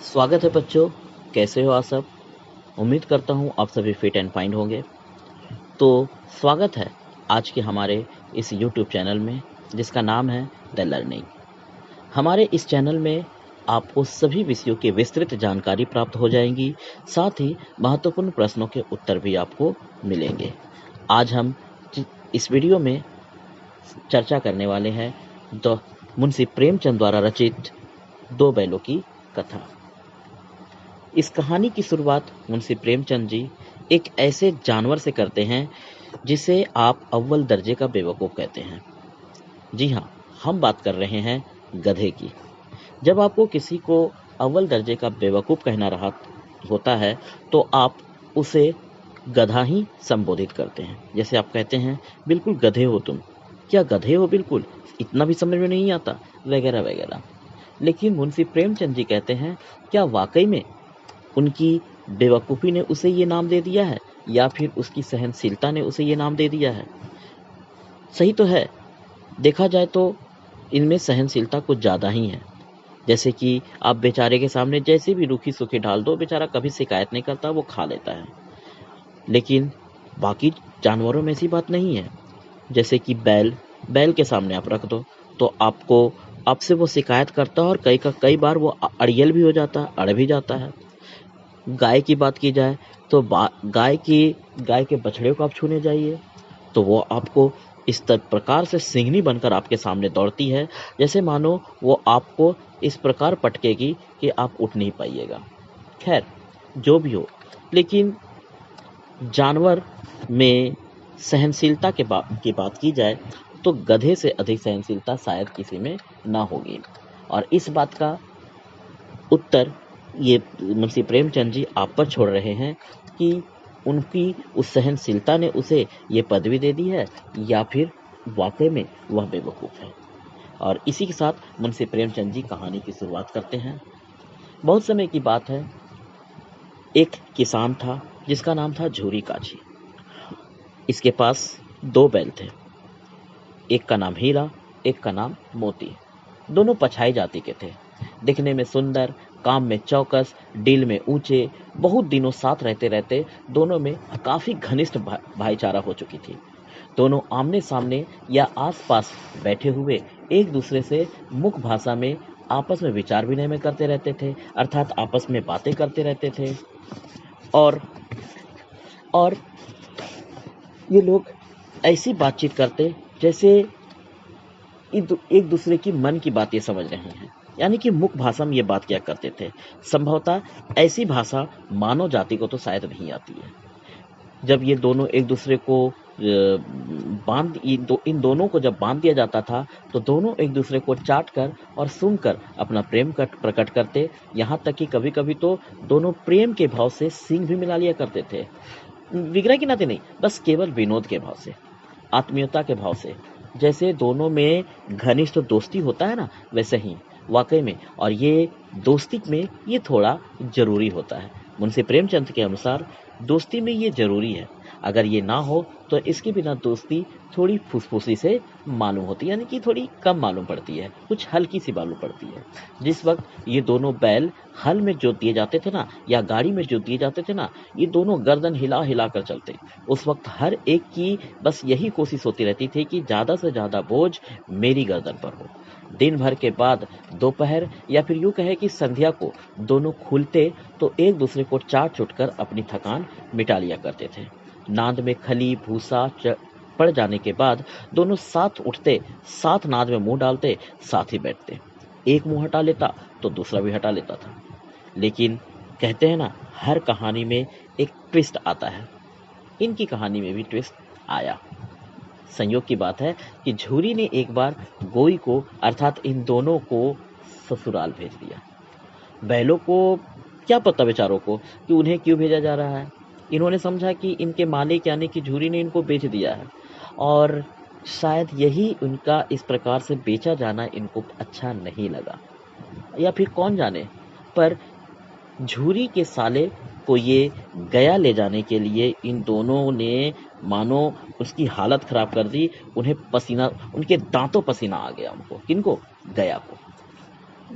स्वागत है बच्चों, कैसे हो आप सब। उम्मीद करता हूँ आप सभी फिट एंड फाइन होंगे। तो स्वागत है आज के हमारे इस YouTube चैनल में, जिसका नाम है द लर्निंग। हमारे इस चैनल में आपको सभी विषयों की विस्तृत जानकारी प्राप्त हो जाएंगी, साथ ही महत्वपूर्ण प्रश्नों के उत्तर भी आपको मिलेंगे। आज हम इस वीडियो में चर्चा करने वाले हैं मुंशी प्रेमचंद द्वारा रचित दो बैलों की कथा। इस कहानी की शुरुआत मुंशी प्रेमचंद जी एक ऐसे जानवर से करते हैं जिसे आप अव्वल दर्जे का बेवकूफ़ कहते हैं। जी हाँ, हम बात कर रहे हैं गधे की। जब आपको किसी को अव्वल दर्जे का बेवकूफ़ कहना रहा होता है तो आप उसे गधा ही संबोधित करते हैं। जैसे आप कहते हैं, बिल्कुल गधे हो तुम, क्या गधे हो, बिल्कुल इतना भी समझ में नहीं आता, वगैरह वगैरह। लेकिन मुंशी प्रेमचंद जी कहते हैं, क्या वाकई में उनकी बेवकूफ़ी ने उसे ये नाम दे दिया है या फिर उसकी सहनशीलता ने उसे ये नाम दे दिया है? सही तो है, देखा जाए तो इनमें सहनशीलता कुछ ज़्यादा ही है। जैसे कि आप बेचारे के सामने जैसे भी रूखी सूखी डाल दो, बेचारा कभी शिकायत नहीं करता, वो खा लेता है। लेकिन बाकी जानवरों में ऐसी बात नहीं है। जैसे कि बैल के सामने आप रख दो तो आपसे वो शिकायत करता है, और कई बार वो अड़ियल भी हो जाता है, अड़ भी जाता है। गाय की बात की जाए तो गाय के बछड़े को आप छूने जाइए तो वो आपको इस प्रकार से सिंहनी बनकर आपके सामने दौड़ती है, जैसे मानो वो आपको इस प्रकार पटकेगी कि आप उठ नहीं पाइएगा। खैर, जो भी हो, लेकिन जानवर में सहनशीलता की बात की जाए तो गधे से अधिक सहनशीलता शायद किसी में ना होगी। और इस बात का उत्तर ये मुंशी प्रेमचंद जी आप पर छोड़ रहे हैं कि उनकी उस सहनशीलता ने उसे ये पदवी दे दी है या फिर वाकई में वह बेवकूफ़ है। और इसी के साथ मुंशी प्रेमचंद जी कहानी की शुरुआत करते हैं। बहुत समय की बात है, एक किसान था जिसका नाम था झूरी काछी। इसके पास दो बैल थे, एक का नाम हीरा, एक का नाम मोती। दोनों पछाई जाति के थे, दिखने में सुंदर, काम में चौकस, डील में ऊंचे। बहुत दिनों साथ रहते रहते दोनों में काफी घनिष्ठ भाईचारा हो चुकी थी। दोनों आमने सामने या आसपास बैठे हुए एक दूसरे से मुख भाषा में आपस में विचार विनिमय करते रहते थे, अर्थात आपस में बातें करते रहते थे। और ये लोग ऐसी बातचीत करते जैसे एक दूसरे की मन की बातें समझ रहे हैं, यानी कि मुख भाषा में ये बात किया करते थे। संभवतः ऐसी भाषा मानव जाति को तो शायद नहीं आती है। जब ये दोनों एक दूसरे को इन दोनों को जब बांध दिया जाता था तो दोनों एक दूसरे को चाट कर और सुनकर अपना प्रेम प्रकट करते। यहाँ तक कि कभी कभी तो दोनों प्रेम के भाव से सींग भी मिला लिया करते थे। विग्रह के नाते नहीं, बस केवल विनोद के भाव से, आत्मीयता के भाव से। जैसे दोनों में घनिष्ठ दोस्ती होता है ना, वैसे ही वाकई में। और ये दोस्ती में ये थोड़ा जरूरी होता है। मुंशी प्रेमचंद के अनुसार दोस्ती में ये जरूरी है। अगर ये ना हो तो इसके बिना दोस्ती थोड़ी फुसफुसी से मालूम होती है, यानी कि थोड़ी कम मालूम पड़ती है, कुछ हल्की सी मालूम पड़ती है। जिस वक्त ये दोनों बैल हल में जोत दिए जाते थे ना, या गाड़ी में जोत दिए जाते थे ना, ये दोनों गर्दन हिला हिला कर चलते। उस वक्त हर एक की बस यही कोशिश होती रहती थी कि ज़्यादा से ज़्यादा बोझ मेरी गर्दन पर हो। दिन भर के बाद दोपहर या फिर यूँ कहे कि संध्या को दोनों खुलते तो एक दूसरे को चाट चुट कर अपनी थकान मिटा लिया करते थे। नाद में खली भूसा पड़ जाने के बाद दोनों साथ उठते, साथ नाद में मुंह डालते, साथ ही बैठते। एक मुंह हटा लेता तो दूसरा भी हटा लेता था। लेकिन कहते हैं ना, हर कहानी में एक ट्विस्ट आता है। इनकी कहानी में भी ट्विस्ट आया। संयोग की बात है कि झूरी ने एक बार गोई को, अर्थात इन दोनों को ससुराल भेज दिया। बैलों को क्या पता बेचारों को कि उन्हें क्यों भेजा जा रहा है। इन्होंने समझा कि इनके मालिक यानी कि झूरी ने इनको बेच दिया है, और शायद यही उनका इस प्रकार से बेचा जाना इनको अच्छा नहीं लगा। या फिर कौन जाने, पर झूरी के साले को ये गया ले जाने के लिए इन दोनों ने मानो उसकी हालत खराब कर दी। उन्हें पसीना, उनके दांतों पसीना आ गया उनको। किनको? गया को।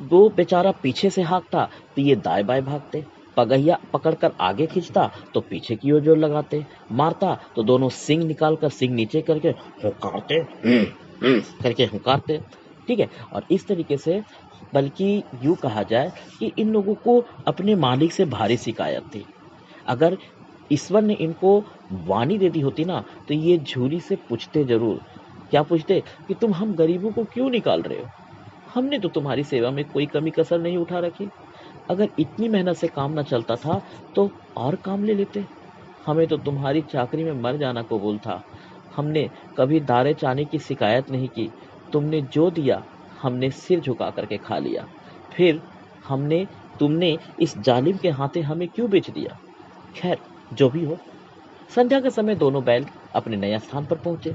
वो बेचारा पीछे से हाँकता तो ये दाएं बाएं भागते, पगहिया पकड़कर आगे खींचता तो पीछे की ओर जोर लगाते, मारता तो दोनों सिंग निकालकर सिंग नीचे करके हुंकारते, करके हुंकारते। ठीक है। और इस तरीके से, बल्कि यूं कहा जाए कि इन लोगों को अपने मालिक से भारी शिकायत थी। अगर ईश्वर ने इनको वाणी दे दी होती ना, तो ये झूरी से पूछते जरूर। क्या पूछते? कि तुम हम गरीबों को क्यों निकाल रहे हो? हमने तो तुम्हारी सेवा में कोई कमी कसर नहीं उठा रखी। अगर इतनी मेहनत से काम न चलता था तो और काम ले लेते। हमें तो तुम्हारी चाकरी में मर जाना कबूल था। हमने कभी दारे चाने की शिकायत नहीं की। तुमने जो दिया हमने सिर झुका करके खा लिया। फिर तुमने इस जालिम के हाथे हमें क्यों बेच दिया? खैर, जो भी हो। संध्या के समय दोनों बैल अपने नए स्थान पर पहुंचे।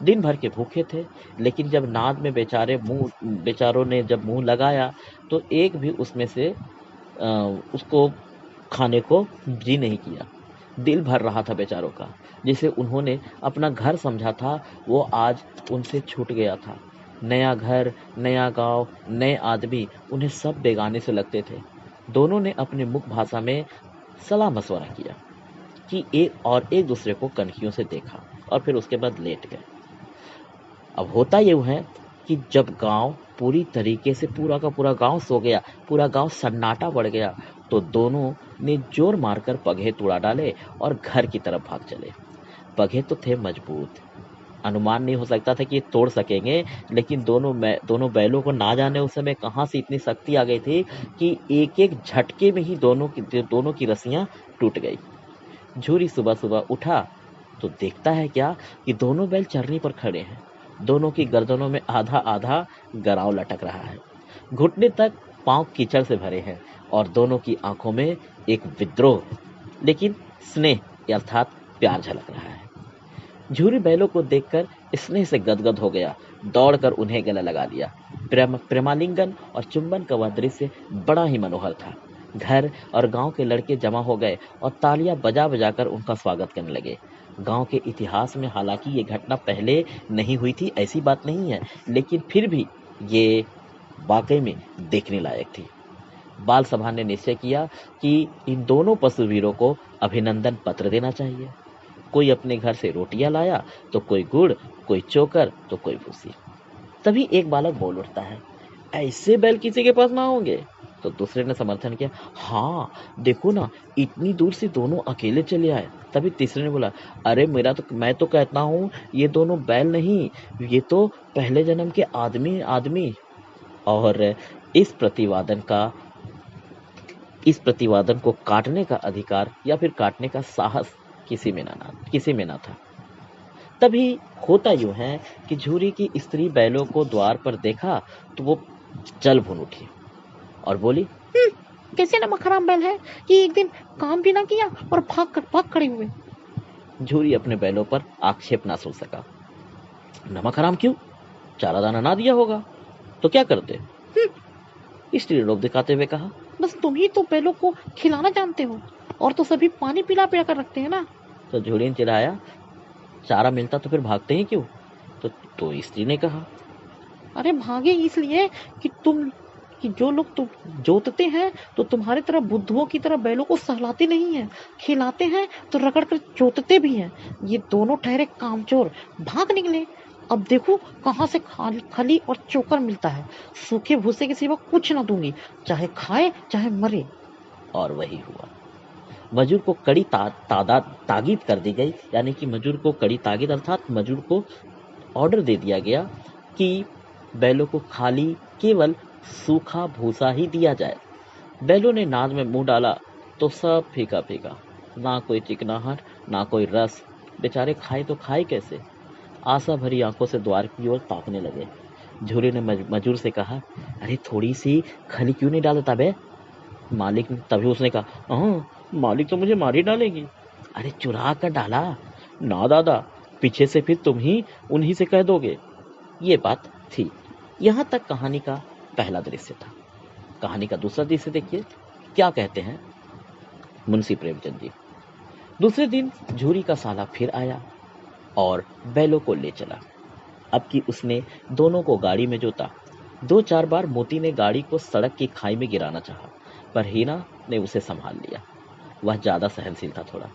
दिन भर के भूखे थे, लेकिन जब नाद में बेचारों ने जब मुंह लगाया तो एक भी उसमें से उसको खाने को जी नहीं किया। दिल भर रहा था बेचारों का। जिसे उन्होंने अपना घर समझा था, वो आज उनसे छूट गया था। नया घर, नया गांव, नए आदमी, उन्हें सब बेगाने से लगते थे। दोनों ने अपनी मुख भाषा में सलाह मशवरा किया कि एक दूसरे को कनखियों से देखा और फिर उसके बाद लेट गए। अब होता यूं है कि जब गांव पूरी तरीके से, पूरा का पूरा गांव सो गया, पूरा गांव सन्नाटा पड़ गया, तो दोनों ने जोर मारकर पगहे तुड़ा डाले और घर की तरफ भाग चले। पगहे तो थे मजबूत, अनुमान नहीं हो सकता था कि ये तोड़ सकेंगे, लेकिन दोनों बैलों को ना जाने उस समय कहां से इतनी शक्ति आ गई थी कि एक एक झटके में ही दोनों की रस्सियां टूट गई। झूरी सुबह सुबह उठा तो देखता है क्या कि दोनों बैल चरनी पर खड़े हैं। दोनों की गर्दनों में आधा आधा गराव लटक रहा है। घुटने तक पांव कीचड़ से भरे हैं और दोनों की आंखों में एक विद्रोह, लेकिन स्नेह अर्थात प्यार झलक रहा है। झूरी बैलों को देखकर स्नेह से गदगद हो गया, दौड़कर उन्हें गले लगा लिया। प्रेमालिंगन और चुंबन का वह दृश्य बड़ा ही मनोहर था। घर और गांव के लड़के जमा हो गए और तालियां बजा बजाकर उनका स्वागत करने लगे। गांव के इतिहास में हालांकि ये घटना पहले नहीं हुई थी, ऐसी बात नहीं है, लेकिन फिर भी ये वाकई में देखने लायक थी। बाल सभा ने निश्चय किया कि इन दोनों पशुवीरों को अभिनंदन पत्र देना चाहिए। कोई अपने घर से रोटियां लाया तो कोई गुड़, कोई चोकर तो कोई भूसी। तभी एक बालक बोल उठता है, ऐसे बैल किसी के पास ना होंगे। तो दूसरे ने समर्थन किया, हाँ देखो ना, इतनी दूर से दोनों अकेले चले आए। तभी तीसरे ने बोला, अरे मैं तो कहता हूँ ये दोनों बैल नहीं, ये तो पहले जन्म के आदमी। और इस प्रतिवादन को काटने का अधिकार या फिर काटने का साहस किसी में ना था। तभी होता यूं है कि झूरी की स्त्री बैलों को द्वार पर देखा तो वो जल भून उठी और बोली, कैसे नमक हराम बैल है कि एक दिन काम भी ना किया और भाग खड़े हुए। झूरी अपने बैलों पर आक्षेप ना सुन सका। नमक हराम क्यों? चारा दाना ना दिया होगा तो क्या करते? स्त्री रोब दिखाते हुए कहा, बस तुम ही तो बैलों को खिलाना जानते हो, और तो सभी पानी पिला पिला कर रखते हैं ना। तो झूरी ने चिल्लाया, चारा मिलता तो फिर भागते ही क्यों? तो स्त्री ने कहा, अरे भागे इसलिए कि जो लोग तुम जोतते हैं तो तुम्हारी तरह बुद्धुओं की तरह बैलों को सहलाते नहीं हैं, खिलाते हैं तो रगड़ कर जोतते भी हैं। ये दोनों ठहरे कामचोर भाग निकले। अब देखो कहां से खली और चोकर मिलता है। सूखे भूसे के सिवा कुछ ना दूंगी, चाहे खाए चाहे मरे। और वही हुआ। मजूर को कड़ी ताकीद कर दी गई, यानी कि मजूर को कड़ी ताकीद अर्थात मजूर को ऑर्डर दे दिया गया कि बैलों को खाली केवल सूखा भूसा ही दिया जाए। बैलों ने नाद में मुंह डाला तो सब फीका फीका, ना कोई चिकनाहट ना कोई रस। बेचारे खाए तो खाए कैसे? आशा भरी आंखों से द्वार की ओर ताकने लगे। झूरी ने मजूर से कहा, अरे थोड़ी सी खली क्यों नहीं डालता बे? मालिक तभी उसने कहा, मालिक तो मुझे मार ही डालेगी। अरे चुरा कर डाला ना दादा, पीछे से फिर तुम ही उन्हीं से कह दोगे। ये बात थी। यहां तक कहानी का पहला दृश्य था। कहानी का दूसरा दृश्य देखिए, क्या कहते हैं मुंशी प्रेमचंद जी। दूसरे दिन झूरी का साला फिर आया और बैलों को ले चला। अब कि उसने दोनों को गाड़ी में जोता। 2-4 बार मोती ने गाड़ी को सड़क की खाई में गिराना चाहा, पर हीरा ने उसे संभाल लिया। वह ज्यादा सहनशील था थोड़ा।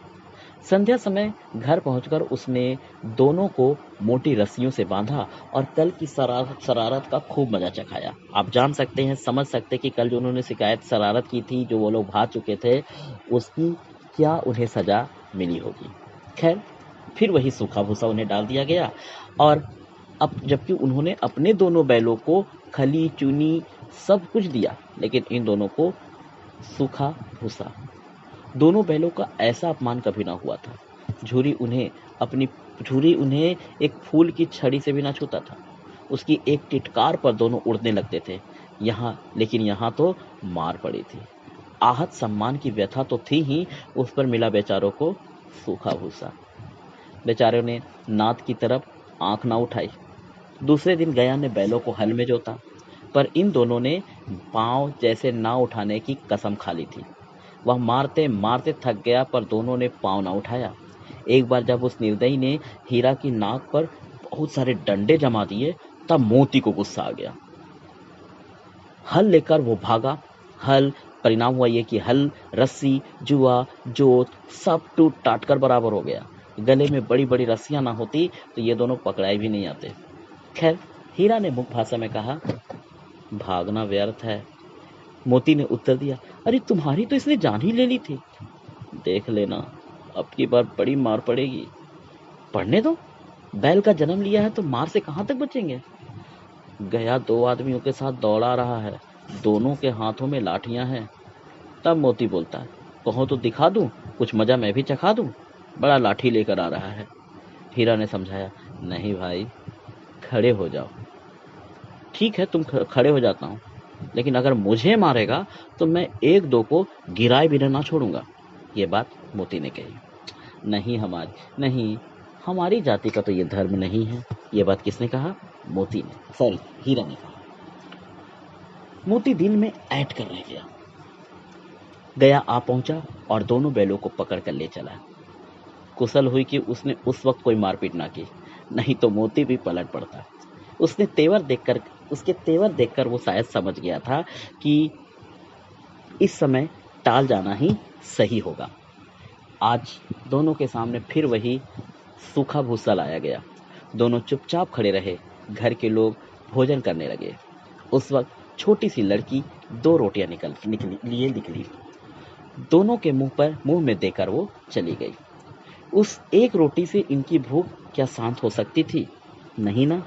संध्या समय घर पहुंचकर उसने दोनों को मोटी रस्सियों से बांधा और कल की शरारत का खूब मजा चखाया। आप जान सकते हैं, समझ सकते हैं कि कल जो उन्होंने शिकायत शरारत की थी, जो वो लोग भाग चुके थे, उसकी क्या उन्हें सजा मिली होगी। खैर, फिर वही सूखा भूसा उन्हें डाल दिया गया और अब जबकि उन्होंने अपने दोनों बैलों को खली चूनी सब कुछ दिया, लेकिन इन दोनों को सूखा भूसा। दोनों बैलों का ऐसा अपमान कभी ना हुआ था। झूरी उन्हें एक फूल की छड़ी से भी ना छूता था। उसकी एक टिटकार पर दोनों उड़ने लगते थे। लेकिन यहाँ तो मार पड़ी थी। आहत सम्मान की व्यथा तो थी ही, उस पर मिला बेचारों को सूखा भूसा। बेचारों ने नाद की तरफ आंख ना उठाई। दूसरे दिन गया ने बैलों को हल में जोता, पर इन दोनों ने पांव जैसे ना उठाने की कसम खा ली थी। वह मारते मारते थक गया, पर दोनों ने पांव ना उठाया। एक बार जब उस निर्दयी ने हीरा की नाक पर बहुत सारे डंडे जमा दिए, तब मोती को गुस्सा आ गया। हल लेकर वो भागा। परिणाम हुआ ये कि हल, रस्सी, जुआ, जोत सब टूट टाट कर बराबर हो गया। गले में बड़ी बड़ी रस्सियां ना होती तो ये दोनों पकड़ाए भी नहीं आते। खैर, हीरा ने मुख भाषा में कहा, भागना व्यर्थ है। मोती ने उत्तर दिया, अरे तुम्हारी तो इसने जान ही ले ली थी। देख लेना, अब की बार बड़ी मार पड़ेगी। पढ़ने दो, बैल का जन्म लिया है तो मार से कहां तक बचेंगे। गया 2 आदमियों के साथ दौड़ा रहा है, दोनों के हाथों में लाठियां हैं। तब मोती बोलता है, कहो तो दिखा दूं, कुछ मजा मैं भी चखा दूं। बड़ा लाठी लेकर आ रहा है। हीरा ने समझाया, नहीं भाई, खड़े हो जाओ। ठीक है, तुम खड़े हो जाता हूं, लेकिन अगर मुझे मारेगा तो मैं 1-2 को गिराए बिना ना छोड़ूंगा। ये बात मोती ने कही। नहीं, हमारी जाति का तो ये धर्म नहीं है। ये बात किसने कहा? हीरा ने कहा। मोती दिल में ऐठ कर रह गया। गया आ पहुंचा और दोनों बैलों को पकड़ कर ले चला। कुशल हुई कि उसने उस वक्त कोई मारपीट ना की, नहीं तो मोती भी पलट पड़ता। उसके तेवर देखकर वो शायद समझ गया था कि इस समय टाल जाना ही सही होगा। आज दोनों के सामने फिर वही सूखा भूसा लाया गया। दोनों चुपचाप खड़े रहे। घर के लोग भोजन करने लगे। उस वक्त छोटी सी लड़की 2 रोटियां निकली। दोनों के मुंह में देकर वो चली गई। उस एक रोटी से इनकी भूख क्या शांत हो सकती थी? नहीं ना,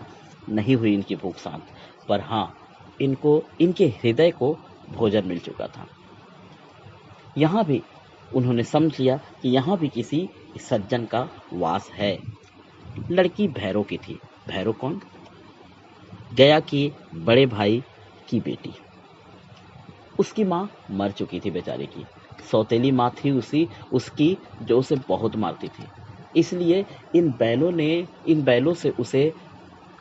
नहीं हुई इनकी भूख शांत। पर हाँ, इनके हृदय को भोजन मिल चुका था। यहाँ भी उन्होंने समझ लिया कि यहाँ भी किसी सज्जन का वास है। लड़की भैरव की थी। भैरव कौन? गया के बड़े भाई की बेटी। उसकी माँ मर चुकी थी बेचारी की। सौतेली माँ थी उसकी जो उसे बहुत मारती थी। इसलिए इन बैलों से उसे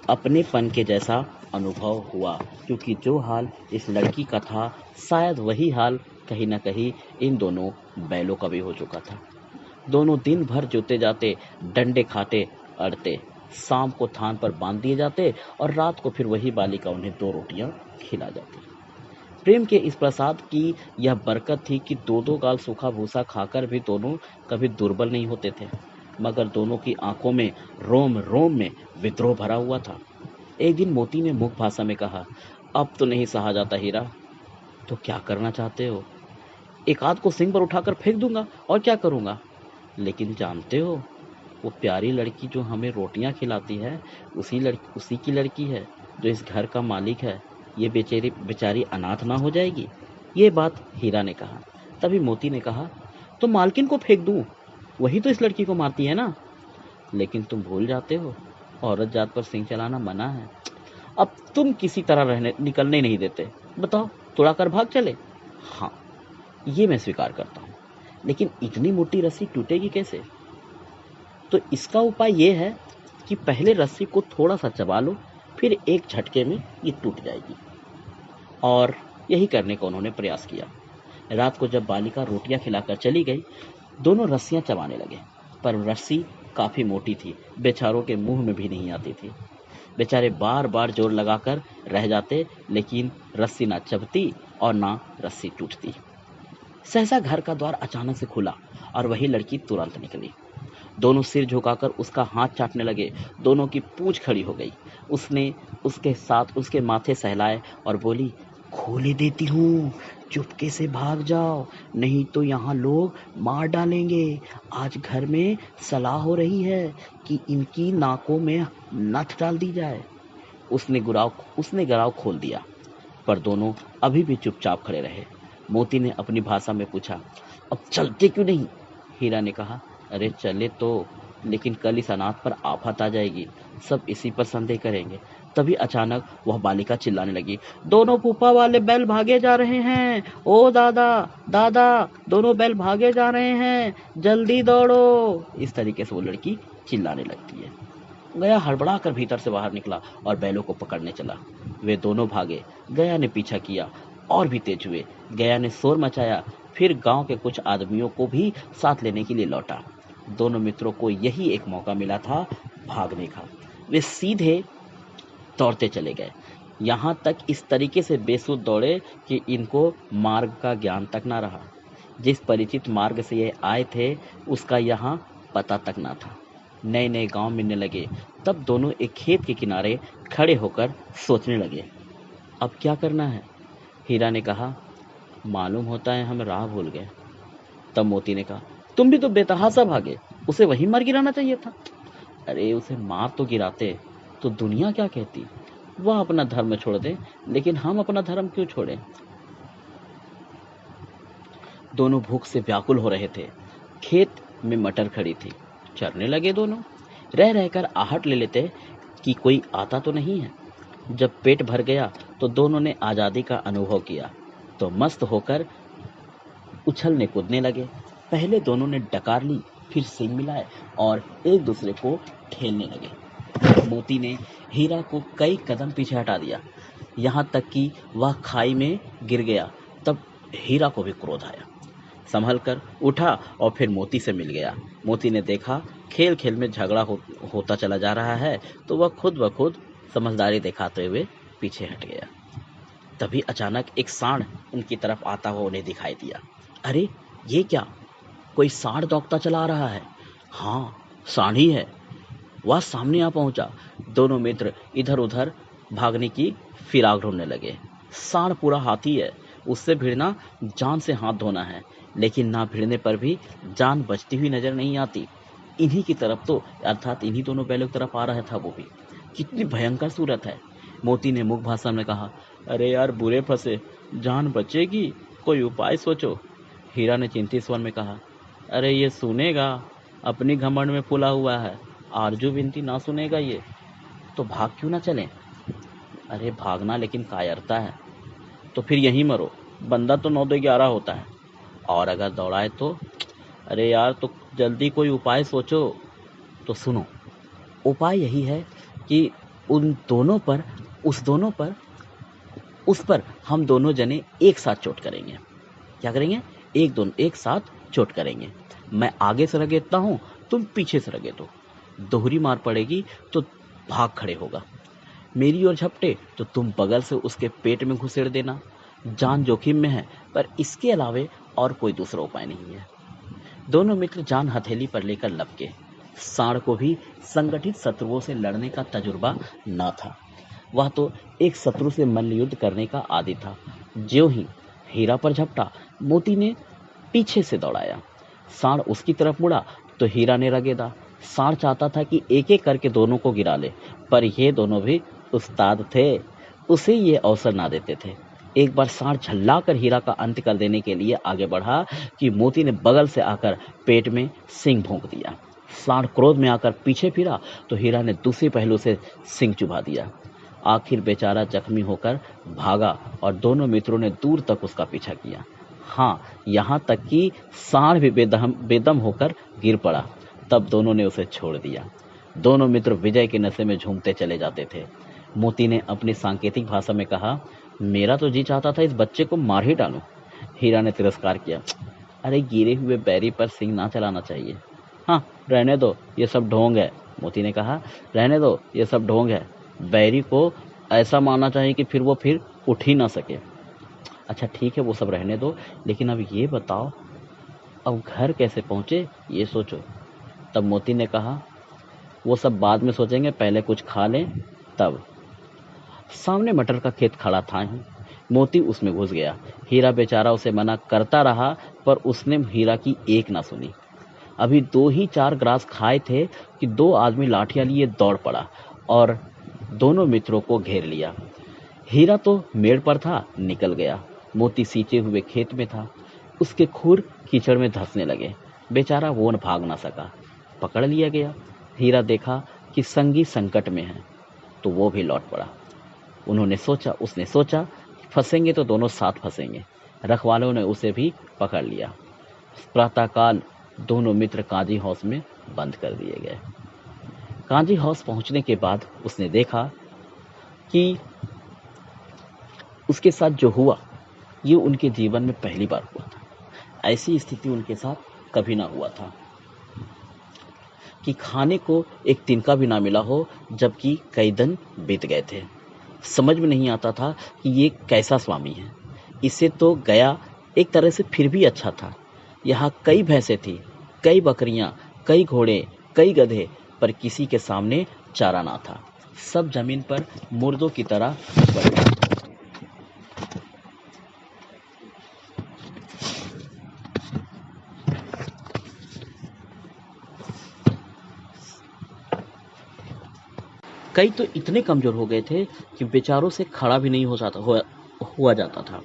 अपनेपन के जैसा अनुभव हुआ, क्योंकि जो हाल इस लड़की का था, शायद वही हाल कहीं न कहीं इन दोनों बैलों का भी हो चुका था। दोनों दिन भर जोते जाते, डंडे खाते अड़ते, शाम को थान पर बांध दिए जाते और रात को फिर वही बालिका उन्हें 2 रोटियां खिला जाती। प्रेम के इस प्रसाद की यह बरकत थी कि 2-2 गाल सूखा भूसा खाकर भी दोनों कभी दुर्बल नहीं होते थे, मगर दोनों की आंखों में रोम रोम में विद्रोह भरा हुआ था। एक दिन मोती ने मुख भाषा में कहा, अब तो नहीं सहा जाता हीरा। तो क्या करना चाहते हो? एक आध को सिंग पर उठाकर फेंक दूंगा, और क्या करूंगा। लेकिन जानते हो, वो प्यारी लड़की जो हमें रोटियां खिलाती है, उसी की लड़की है जो इस घर का मालिक है। ये बेचारी अनाथ ना हो जाएगी। ये बात हीरा ने कहा। तभी मोती ने कहा, तो मालकिन को फेंक दूं, वही तो इस लड़की को मारती है ना। लेकिन तुम भूल जाते हो, औरत जात पर सिंग चलाना मना है। अब तुम किसी तरह निकलने नहीं देते। बताओ, तोड़ा कर भाग चले? हाँ, ये मैं स्वीकार करता हूँ, लेकिन इतनी मोटी रस्सी टूटेगी कैसे? तो इसका उपाय ये है कि पहले रस्सी को थोड़ा सा चबा लो, फिर एक झटके में ये टूट जाएगी। और यही करने का उन्होंने प्रयास किया। रात को जब बालिका रोटियां खिलाकर चली गई, दोनों रस्सियां चबाने लगे, पर रस्सी काफी मोटी थी, बेचारों के मुंह में भी नहीं आती थी। बेचारे बार बार जोर लगाकर रह जाते, लेकिन रस्सी ना चबती और ना रस्सी टूटती। सहसा घर का द्वार अचानक से खुला और वही लड़की तुरंत निकली। दोनों सिर झुकाकर उसका हाथ चाटने लगे। दोनों की पूंछ खड़ी हो गई। उसने उसके साथ उसके माथे सहलाए और बोली, खोले देती हूँ, चुपके से भाग जाओ, नहीं तो यहाँ लोग मार डालेंगे। आज घर में सलाह हो रही है कि इनकी नाकों में नथ डाल दी जाए। उसने गराव खोल दिया, पर दोनों अभी भी चुपचाप खड़े रहे। मोती ने अपनी भाषा में पूछा, अब चलते क्यों नहीं? हीरा ने कहा, अरे चले तो, लेकिन कल इस अनाथ पर आफत आ जाएगी, सब इसी पर संदेह करेंगे। तभी अचानक वह बालिका चिल्लाने लगी, दोनों फूफा वाले बैल भागे जा रहे हैं, ओ दादा दादा, दोनों बैल भागे जा रहे हैं, जल्दी दौड़ो। इस तरीके से वो लड़की चिल्लाने लगती है। गया हड़बड़ा कर भीतर से बाहर निकला और बैलों को पकड़ने चला। वे दोनों भागे। गया ने पीछा किया और भी तेज हुए। गया ने शोर मचाया, फिर गांव के कुछ आदमियों को भी साथ लेने के लिए लौटा। दोनों मित्रों को यही एक मौका मिला था भागने का। वे सीधे दौड़ते चले गए, यहाँ तक इस तरीके से बेसुध दौड़े कि इनको मार्ग का ज्ञान तक ना रहा। जिस परिचित मार्ग से ये आए थे उसका यहाँ पता तक ना था। नए नए गांव मिलने लगे। तब दोनों एक खेत के किनारे खड़े होकर सोचने लगे, अब क्या करना है? हीरा ने कहा, मालूम होता है हम राह भूल गए। तब मोती ने कहा, तुम भी तो बेतहासा भागे, उसे वहीं मार गिराना चाहिए था। अरे उसे मार तो गिराते तो दुनिया क्या कहती? वह अपना धर्म छोड़ दे, लेकिन हम अपना धर्म क्यों छोड़े? दोनों भूख से व्याकुल हो रहे थे। खेत में मटर खड़ी थी, चरने लगे दोनों। रह रहकर आहट ले लेते कि कोई आता तो नहीं है। जब पेट भर गया तो दोनों ने आजादी का अनुभव किया, तो मस्त होकर उछलने कूदने लगे। पहले दोनों ने डकार ली, फिर सींग मिलाए और एक दूसरे को ठेलने लगे। मोती ने हीरा को कई कदम पीछे हटा दिया, यहाँ तक कि वह खाई में गिर गया। तब हीरा को भी क्रोध आया, संभल कर उठा और फिर मोती से मिल गया। मोती ने देखा खेल खेल में झगड़ा होता चला जा रहा है, तो वह खुद ब खुद समझदारी दिखाते हुए पीछे हट गया। तभी अचानक एक सांड उनकी तरफ आता हुआ उन्हें दिखाई दिया। अरे ये क्या, कोई सांड दौड़ता चला आ रहा है। हाँ, सांड ही है। वह सामने आ पहुंचा। दोनों मित्र इधर उधर भागने की फिराक ढूंढने लगे। सांड पूरा हाथी है, उससे भिड़ना जान से हाथ धोना है, लेकिन ना भिड़ने पर भी जान बचती हुई नजर नहीं आती। इन्हीं की तरफ तो, अर्थात इन्हीं दोनों बैलों की तरफ आ रहा था वो भी। कितनी भयंकर सूरत है। मोती ने मुख भाषा में कहा, अरे यार बुरे फंसे, जान बचेगी, कोई उपाय सोचो। हीरा ने चिंतित स्वर में कहा, अरे ये सुनेगा, अपनी घमंड में फूला हुआ है, आरजू विनती ना सुनेगा ये, तो भाग क्यों ना चलें? अरे भागना लेकिन कायरता है, तो फिर यहीं मरो, बंदा तो 9-11 होता है, और अगर दौड़ाए तो? अरे यार तो जल्दी कोई उपाय सोचो। तो सुनो, उपाय यही है कि उन दोनों पर, उस पर हम दोनों जने एक साथ चोट करेंगे। क्या करेंगे? एक साथ चोट करेंगे। मैं आगे से रगेदता हूँ, तुम पीछे से रगेदो। दोहरी मार पड़ेगी तो भाग खड़े होगा। मेरी ओर झपटे तो तुम बगल से उसके पेट में घुसेड़ देना। जान जोखिम में है, पर इसके अलावे और कोई दूसरा उपाय नहीं है। दोनों मित्र जान हथेली पर लेकर लपके। सांड को भी संगठित शत्रुओं से लड़ने का तजुर्बा न था। वह तो एक शत्रु से मल्ल युद्ध करने का आदी था। ज्यों ही हीरा पर झपटा, मोती ने पीछे से दौड़ाया। सांड उसकी तरफ मुड़ा तो हीरा ने रगेदा। सांड चाहता था कि एक एक करके दोनों को गिरा ले, पर ये दोनों भी उस्ताद थे, उसे ये अवसर ना देते थे। एक बार सांड झल्लाकर हीरा का अंत कर देने के लिए आगे बढ़ा कि मोती ने बगल से आकर पेट में सिंग भोंक दिया। सांड क्रोध में आकर पीछे फिरा तो हीरा ने दूसरे पहलू से सिंग चुभा दिया। आखिर बेचारा जख्मी होकर भागा और दोनों मित्रों ने दूर तक उसका पीछा किया। हाँ, यहाँ तक कि सांड भी बेदम होकर गिर पड़ा। तब दोनों ने उसे छोड़ दिया। दोनों मित्र विजय के नशे में झूमते चले जाते थे। मोती ने अपनी सांकेतिक भाषा में कहा, मेरा तो जी चाहता था इस बच्चे को मार ही डालूं। हीरा ने तिरस्कार किया। अरे गिरे हुए बैरी पर सिंह ना चलाना चाहिए। हाँ, रहने दो, ये सब ढोंग है। मोती ने कहा, रहने दो, ये सब ढोंग है। बैरी को ऐसा मारना चाहिए कि फिर वो फिर उठ ही ना सके। अच्छा ठीक है, वो सब रहने दो, लेकिन अब ये बताओ, अब घर कैसे पहुंचे, ये सोचो। तब मोती ने कहा, वो सब बाद में सोचेंगे, पहले कुछ खा लें तब। सामने मटर का खेत खड़ा था ही। मोती उसमें घुस गया। हीरा बेचारा उसे मना करता रहा, पर उसने हीरा की एक ना सुनी। अभी 2 ही 4 ग्रास खाए थे कि 2 आदमी लाठियां लिए दौड़ पड़ा और दोनों मित्रों को घेर लिया। हीरा तो मेड़ पर था, निकल गया। मोती सींचे हुए खेत में था। उसके खुर कीचड़ में धंसने लगे। बेचारा वो भाग ना सका, पकड़ लिया गया। हीरा देखा कि संगी संकट में है, तो वो भी लौट पड़ा। उसने सोचा कि फंसेंगे तो दोनों साथ फंसेंगे। रखवालों ने उसे भी पकड़ लिया। प्रातःकाल दोनों मित्र काजी हाउस में बंद कर दिए गए। काजी हाउस पहुंचने के बाद उसने देखा कि उसके साथ जो हुआ ये उनके जीवन में पहली बार हुआ था। ऐसी स्थिति उनके साथ कभी ना हुआ था कि खाने को एक तिनका भी ना मिला हो, जबकि कई दिन बीत गए थे। समझ में नहीं आता था कि ये कैसा स्वामी है। इससे तो गया एक तरह से फिर भी अच्छा था। यहाँ कई भैंसें थी, कई बकरियां, कई घोड़े, कई गधे, पर किसी के सामने चारा ना था। सब जमीन पर मुर्दों की तरह पड़े। कई तो इतने कमजोर हो गए थे कि बेचारों से खड़ा भी नहीं हुआ जाता था।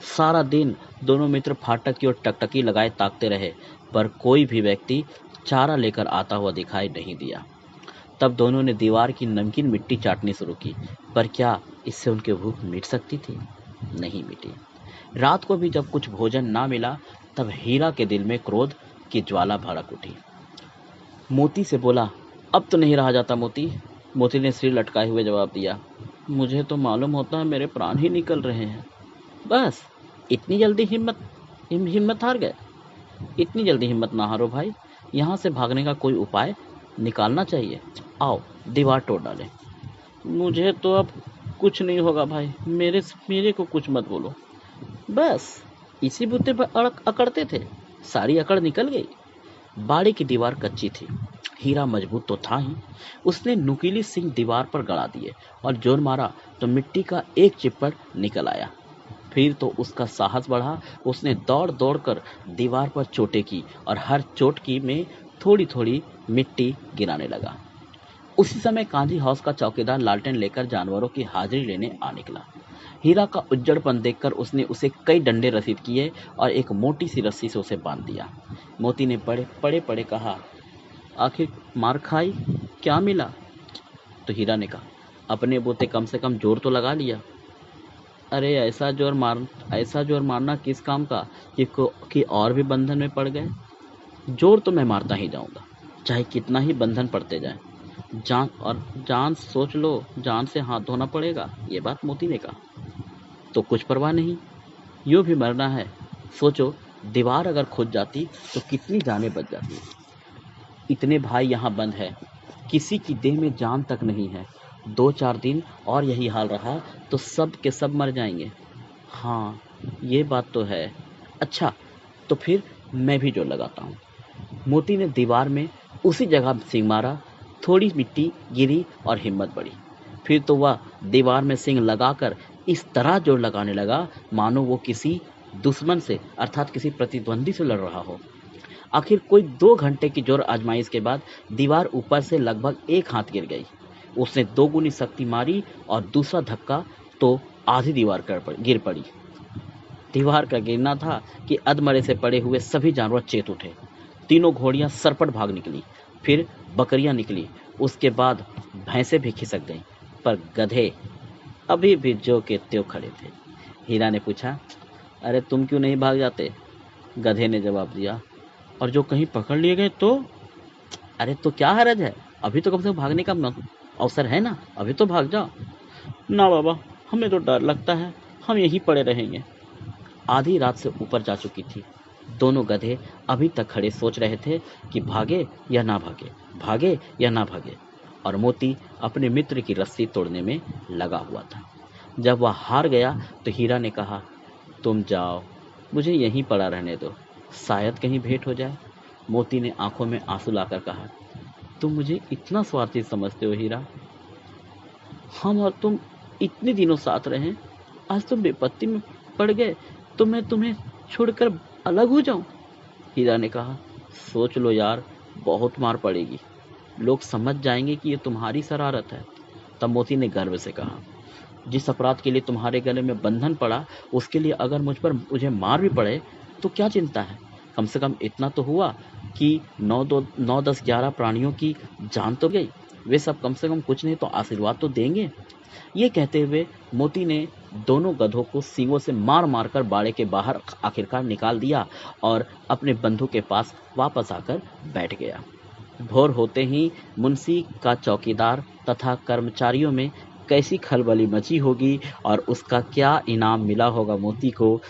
सारा दिन दोनों मित्र फाटक की ओर टकटकी लगाए ताकते रहे, पर कोई भी व्यक्ति चारा लेकर आता हुआ दिखाई नहीं दिया। तब दोनों ने दीवार की नमकीन मिट्टी चाटनी शुरू की, पर क्या इससे उनकी भूख मिट सकती थी? नहीं मिटी। रात को भी जब कुछ भोजन ना मिला, तब हीरा के दिल में क्रोध की ज्वाला भड़क उठी। मोती से बोला, अब तो नहीं रहा जाता मोती। मोती ने सिर लटकाए हुए जवाब दिया, मुझे तो मालूम होता है मेरे प्राण ही निकल रहे हैं। बस इतनी जल्दी हिम्मत हार गए? इतनी जल्दी हिम्मत ना हारो भाई, यहाँ से भागने का कोई उपाय निकालना चाहिए। आओ दीवार तोड़ डालें। मुझे तो अब कुछ नहीं होगा भाई, मेरे को कुछ मत बोलो। बस इसी बुत्ते पर अकड़ते थे, सारी अकड़ निकल गई। बाड़ी की दीवार कच्ची थी, हीरा मजबूत तो था ही। उसने नुकीली सिंग दीवार पर गड़ा दिए और जोर मारा तो मिट्टी का एक चिप्पड़ निकल आया। फिर तो उसका साहस बढ़ा। उसने दौड़ दौड़ कर दीवार पर चोटें की और हर चोटकी में थोड़ी थोड़ी मिट्टी गिराने लगा। उसी समय कांजी हाउस का चौकीदार लालटेन लेकर जानवरों की हाजिरी लेने आ निकला। हीरा का उज्जड़पन देखकर उसने उसे कई डंडे रसीद किए और एक मोटी सी रस्सी से उसे बांध दिया। मोती ने पड़े पड़े कहा, आखिर मार खाई, क्या मिला? तो हीरा ने कहा, अपने बोते कम से कम जोर तो लगा लिया। अरे ऐसा जोर मारना किस काम का कि और भी बंधन में पड़ गए। जोर तो मैं मारता ही जाऊंगा, चाहे कितना ही बंधन पड़ते जाए। जान सोच लो, जान से हाथ धोना पड़ेगा। ये बात मोती ने कहा। तो कुछ परवाह नहीं, यूं भी मरना है। सोचो, दीवार अगर खुद जाती तो कितनी जानें बच जाती। इतने भाई यहाँ बंद है, किसी की देह में जान तक नहीं है। 2-4 दिन और यही हाल रहा तो सब के सब मर जाएंगे। हाँ, ये बात तो है। अच्छा, तो फिर मैं भी जोर लगाता हूँ। मोती ने दीवार में उसी जगह सींग मारा। थोड़ी मिट्टी गिरी और हिम्मत बढ़ी। फिर तो वह दीवार में सींग लगाकर इस तरह जोर लगाने लगा मानो वो किसी दुश्मन से अर्थात किसी प्रतिद्वंदी से लड़ रहा हो। आखिर कोई 2 घंटे की जोर आजमाइश के बाद दीवार ऊपर से लगभग 1 हाथ गिर गई। उसने 2 गुनी शक्ति मारी और दूसरा धक्का तो आधी दीवार गिर पड़ी। दीवार का गिरना था कि अधमरे से पड़े हुए सभी जानवर चेत उठे। तीनों घोड़ियां सरपट भाग निकली, फिर बकरियां निकली, उसके बाद भैंसें भी खिसक गईं, पर गधे अभी भी जो के त्यों खड़े थे। हीरा ने पूछा, अरे तुम क्यों नहीं भाग जाते? गधे ने जवाब दिया, और जो कहीं पकड़ लिए गए तो? अरे तो क्या हरज है, अभी तो कम से कम भागने का अवसर है ना, अभी तो भाग जाओ। ना बाबा, हमें तो डर लगता है हम यहीं पड़े रहेंगे। आधी रात से ऊपर जा चुकी थी। दोनों गधे अभी तक खड़े सोच रहे थे कि भागे या ना भागे, भागे या ना भागे, और मोती अपने मित्र की रस्सी तोड़ने में लगा हुआ था। जब वह हार गया तो हीरा ने कहा, तुम जाओ, मुझे यहीं पड़ा रहने दो, शायद कहीं भेंट हो जाए। मोती ने आंखों में आंसू लाकर कहा, तुम मुझे इतना स्वार्थी समझते हो हीरा? हम और तुम इतने दिनों साथ रहे, आज तुम विपत्ति में पड़ गए तो मैं तुम्हें छोड़कर अलग हो जाऊं? हीरा ने कहा, सोच लो यार, बहुत मार पड़ेगी, लोग समझ जाएंगे कि ये तुम्हारी शरारत है। तब मोती ने गर्व से कहा, जिस अपराध के लिए तुम्हारे गले में बंधन पड़ा, उसके लिए अगर मुझे मार भी पड़े तो क्या चिंता है? कम से कम इतना तो हुआ कि 9, 10, 11 प्राणियों की जान तो गई। वे सब कम से कम कुछ नहीं तो आशीर्वाद तो देंगे। ये कहते हुए मोती ने दोनों गधों को सींगों से मार मार कर बाड़े के बाहर आखिरकार निकाल दिया और अपने बंधु के पास वापस आकर बैठ गया। भोर होते ही मुंशी का चौकीदार तथा कर्मचारियों में कैसी खलबली मची होगी और उसका क्या इनाम मिला होगा मोती को,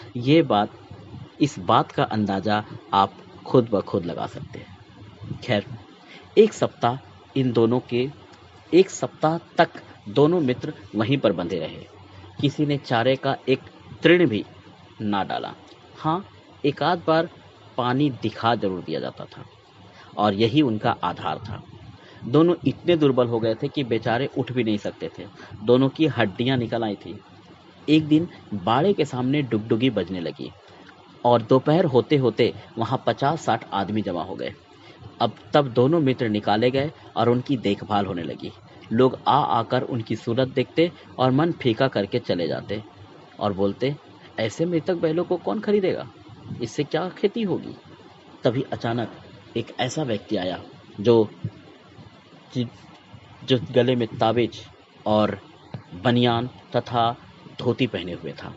इस बात का अंदाजा आप खुद ब खुद लगा सकते हैं। खैर, एक सप्ताह तक दोनों मित्र वहीं पर बंधे रहे। किसी ने चारे का एक तृण भी ना डाला। हाँ, एक आध बार पानी दिखा जरूर दिया जाता था और यही उनका आधार था। दोनों इतने दुर्बल हो गए थे कि बेचारे उठ भी नहीं सकते थे। दोनों की हड्डियां निकल आई थी। एक दिन बाड़े के सामने डुगडुगी बजने लगी और दोपहर होते होते वहां 50-60 आदमी जमा हो गए। अब तब दोनों मित्र निकाले गए और उनकी देखभाल होने लगी। लोग आकर उनकी सूरत देखते और मन फीका करके चले जाते और बोलते, ऐसे मृतक बैलों को कौन खरीदेगा, इससे क्या खेती होगी। तभी अचानक एक ऐसा व्यक्ति आया जो गले में ताबीज और बनियान तथा धोती पहने हुए था,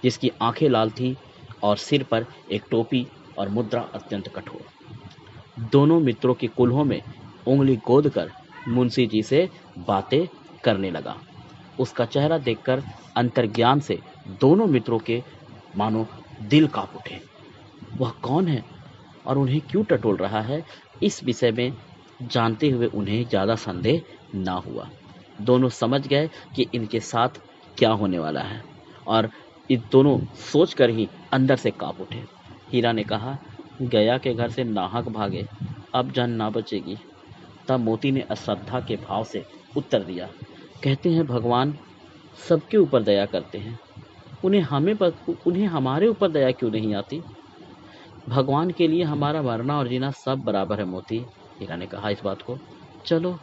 जिसकी आंखें लाल थी और सिर पर एक टोपी और मुद्रा अत्यंत कठोर। दोनों मित्रों की कुल्हों में उंगली गोद कर मुंशी जी से बातें करने लगा। उसका चेहरा देखकर अंतर्ज्ञान से दोनों मित्रों के मानो दिल कांप उठे। वह कौन है और उन्हें क्यों टटोल रहा है, इस विषय में जानते हुए उन्हें ज्यादा संदेह ना हुआ। दोनों समझ गए कि इनके साथ क्या होने वाला है और ये दोनों सोचकर ही अंदर से कांप उठे। हीरा ने कहा, गया के घर से नाहक भागे, अब जान ना बचेगी। तब मोती ने अश्रद्धा के भाव से उत्तर दिया, कहते हैं भगवान सबके ऊपर दया करते हैं, उन्हें हमारे ऊपर दया क्यों नहीं आती? भगवान के लिए हमारा मरना और जीना सब बराबर है मोती। हीरा ने कहा इस बात को। चलो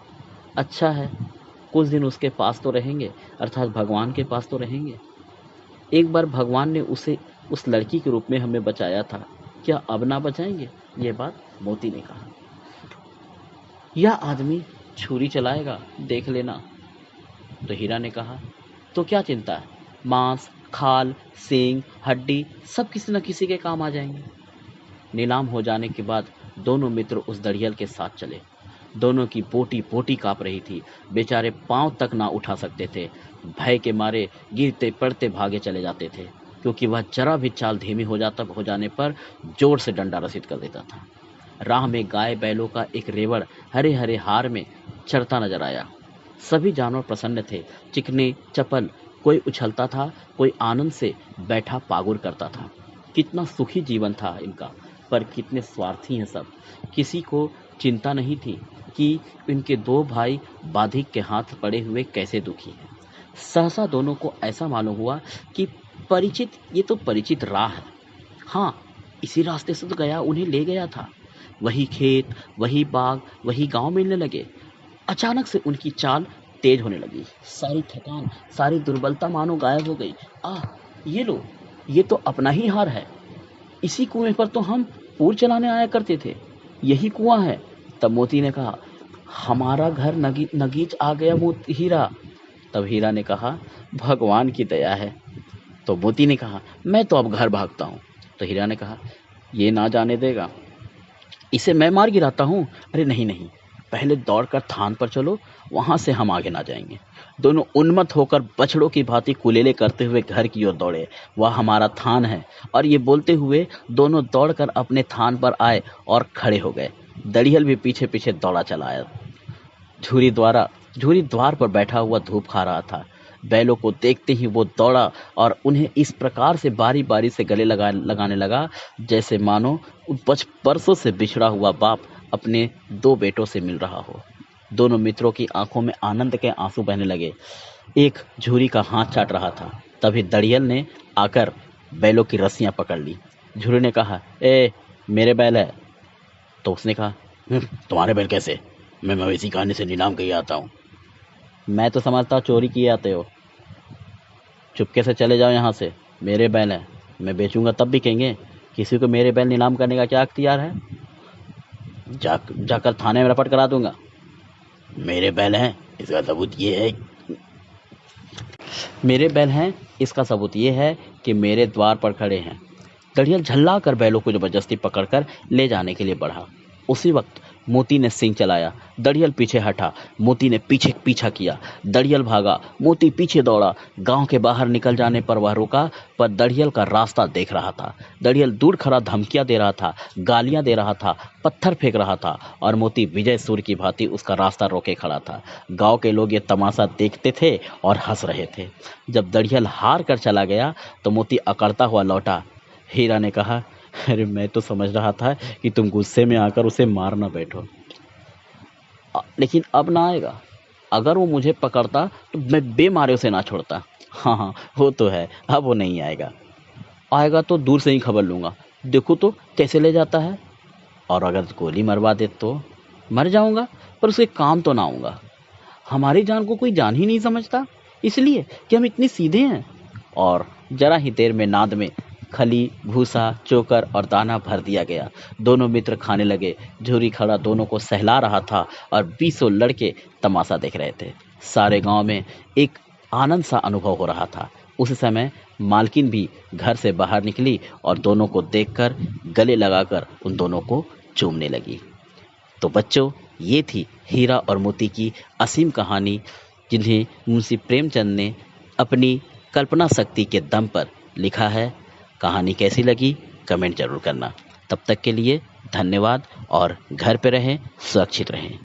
अच्छा है, कुछ दिन उसके पास तो रहेंगे, अर्थात भगवान के पास तो रहेंगे। एक बार भगवान ने उसे उस लड़की के रूप में हमें बचाया था, क्या अब ना बचाएंगे? ये बात मोती ने कहा। यह आदमी छुरी चलाएगा, देख लेना। तो हीरा ने कहा, तो क्या चिंता है, मांस, खाल, सींग, हड्डी सब किसी न किसी के काम आ जाएंगे। नीलाम हो जाने के बाद दोनों मित्र उस दड़ियल के साथ चले। दोनों की बोटी बोटी कांप रही थी। बेचारे पांव तक ना उठा सकते थे। भय के मारे गिरते पड़ते भागे चले जाते थे, क्योंकि वह जरा भी चाल धीमी हो जाने पर जोर से डंडा रसीद कर देता था। राह में गाय बैलों का एक रेवड़ हरे हरे हार में चरता नजर आया। सभी जानवर प्रसन्न थे, चिकने चपल, कोई उछलता था, कोई आनंद से बैठा पागुर करता था। कितना सुखी जीवन था इनका, पर कितने स्वार्थी हैं सब। किसी को चिंता नहीं थी कि इनके दो भाई बाधिक के हाथ पड़े हुए कैसे दुखी हैं। सहसा दोनों को ऐसा मालूम हुआ कि ये तो परिचित राह है। हाँ, इसी रास्ते से तो गया उन्हें ले गया था। वही खेत, वही बाग, वही गांव मिलने लगे। अचानक से उनकी चाल तेज होने लगी। सारी थकान, सारी दुर्बलता मानो गायब हो गई। ये लो, ये तो अपना ही हार है। इसी कुएं पर तो हम पूर चलाने आया करते थे, यही कुआं है। तब मोती ने कहा, हमारा घर नगीच आ गया हीरा। तब हीरा ने कहा, भगवान की दया है। तो मोती ने कहा, मैं तो अब घर भागता हूँ। तो हीरा ने कहा, ये ना जाने देगा, इसे मैं मार गिराता हूँ। अरे नहीं नहीं, पहले दौड़कर थान पर चलो, वहां से हम आगे ना जाएंगे। दोनों उन्मत्त होकर बछड़ों की भांति कुलेले करते हुए घर की ओर दौड़े। वह हमारा थान है। और ये बोलते हुए दोनों दौड़कर अपने थान पर आए और खड़े हो गए। दड़ियल भी पीछे पीछे दौड़ा चला आया। झूरी द्वार पर बैठा हुआ धूप खा रहा था। बैलों को देखते ही वो दौड़ा और उन्हें इस प्रकार से बारी बारी से गले लगाने लगा जैसे मानो बरसों से बिछड़ा हुआ बाप अपने दो बेटों से मिल रहा हो। दोनों मित्रों की आंखों में आनंद के आंसू बहने लगे। एक झूरी का हाथ चाट रहा था। तभी दड़ियल ने आकर बैलों की रस्सियां पकड़ ली। झूरी ने कहा, ए मेरे बैल है। तो उसने कहा, तुम्हारे बैल कैसे? मैं मवेशी खाने से नीलाम किए आता हूँ। मैं तो समझता हूँ चोरी किए आते हो। चुपके से चले जाओ यहाँ से। मेरे बैल हैं, मैं बेचूंगा तब भी कहेंगे किसी को मेरे बैल नीलाम करने का क्या अख्तियार है? जाकर थाने में रपट करा दूंगा। मेरे बैल हैं, इसका सबूत ये है कि मेरे द्वार पर खड़े हैं। दड़ियल झल्ला कर बैलों को जबरदस्ती पकड़कर ले जाने के लिए बढ़ा। उसी वक्त मोती ने सिंग चलाया। दड़ियल पीछे हटा। मोती ने पीछा किया। दड़ियल भागा। मोती पीछे दौड़ा। गांव के बाहर निकल जाने पर वह रुका, पर दड़ियल का रास्ता देख रहा था। दड़ियल दूर खड़ा धमकियां दे रहा था, गालियां दे रहा था, पत्थर फेंक रहा था और मोती विजय सूर्य की भांति उसका रास्ता रोके खड़ा था। गांव के लोग ये तमाशा देखते थे और हंस रहे थे। जब दड़ियल हार कर चला गया तो मोती अकड़ता हुआ लौटा। हीरा ने कहा, अरे मैं तो समझ रहा था कि तुम गुस्से में आकर उसे मार ना बैठो, लेकिन अब ना आएगा। अगर वो मुझे पकड़ता तो मैं बेमारे उसे ना छोड़ता। हाँ, वो तो है, अब वो नहीं आएगा तो दूर से ही खबर लूंगा। देखो तो कैसे ले जाता है। और अगर गोली मरवा दे तो मर जाऊंगा, पर उसके काम तो ना आऊंगा। हमारी जान को कोई जान ही नहीं समझता, इसलिए कि हम इतने सीधे हैं। और जरा ही देर में नाद में खली, भूसा, चोकर और दाना भर दिया गया। दोनों मित्र खाने लगे। झूरी खड़ा दोनों को सहला रहा था और 20 लड़के तमाशा देख रहे थे। सारे गांव में एक आनंद सा अनुभव हो रहा था। उस समय मालकिन भी घर से बाहर निकली और दोनों को देखकर गले लगाकर उन दोनों को चूमने लगी। तो बच्चों, ये थी हीरा और मोती की असीम कहानी, जिन्हें मुंशी प्रेमचंद ने अपनी कल्पना शक्ति के दम पर लिखा है। कहानी कैसी लगी कमेंट जरूर करना। तब तक के लिए धन्यवाद और घर पे रहें, सुरक्षित रहें।